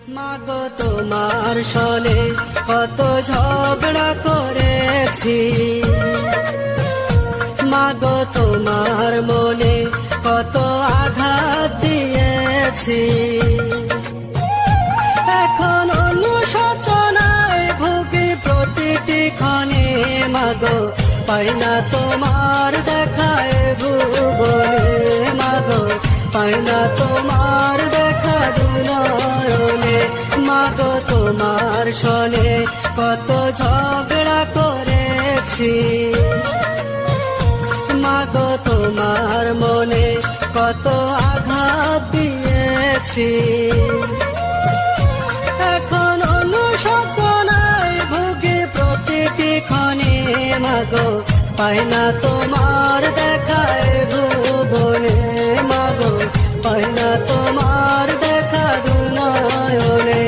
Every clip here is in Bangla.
মাগো তোমার সনে কত ঝগড়া করেছি, মাগো তোমার মনে কত আঘাত দিয়েছি। এখন অনুশোচনায় ভুগি প্রতিটি ক্ষণে, মাগো পাই না তোমার দেখায় ভুবনে, মাগো পাই না তোমার দেখা দুনয়নে। মাগো তোমার সনে কত ঝগড়া করেছি, মাগো তোমার মনে কত আঘাত দিয়েছি। এখন অনুশোচনায় ভুগি প্রতিটি ক্ষণে, মাগো পাই না তোমার দেখায় ভুবনে, মাগো পাই না তোমার দেখা দুনয়নে।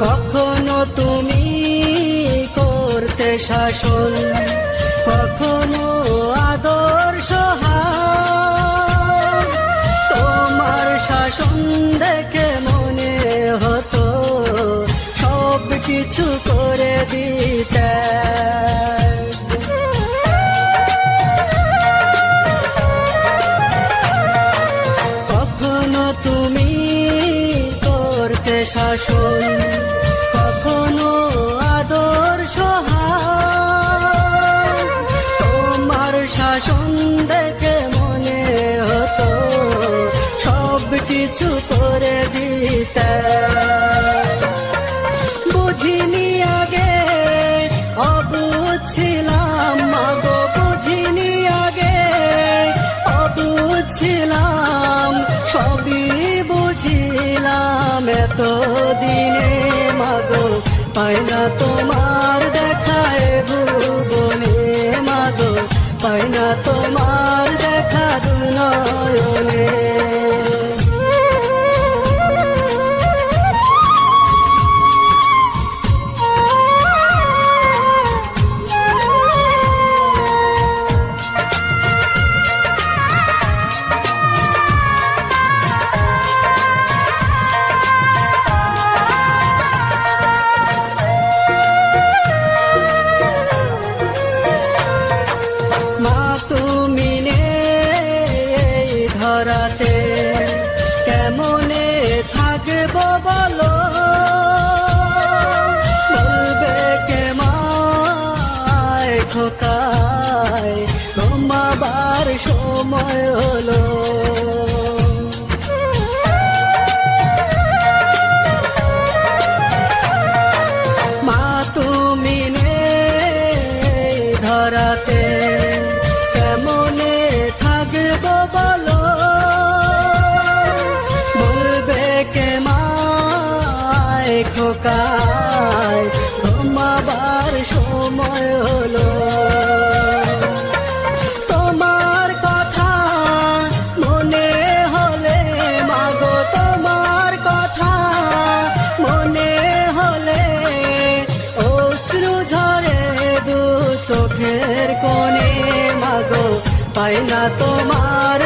কখনো তুমি করতে শাসন, কখনো আদর্শ হার, তোমার শাসন দেখে মনে হতো সব কিছু করে দিতে। কখনো তুমি করতে শাসন, কখনো আদর্শ হার, তোমার শাসন দেখে মনে হতো সব কিছু করে দিতে। বুঝিনি আগে অবুঝ ছিলাম, মাগো বুঝিনি আগে অবুঝ ছিলাম, সবই বুঝিলাম এতদিনে, মাগো পাই না তোমার দেখায় ভুবনে, মাগো পাই না তোমার দেখা দুনয়নে। ধরাতে কেমনে থাকবো বলো, বলবে কে মায় খোকায় ঘুমাবার সময় হলো। মা তুমি নেই ধরাতে কেমনে থাকবো বলো, খোকায় ঘুমাবার সময় হলো। তোমার কথা মনে হলে, মাগো তোমার কথা মনে হলে অশ্রু ঝরে দু চোখের কোণে, মাগো পাই না তোমার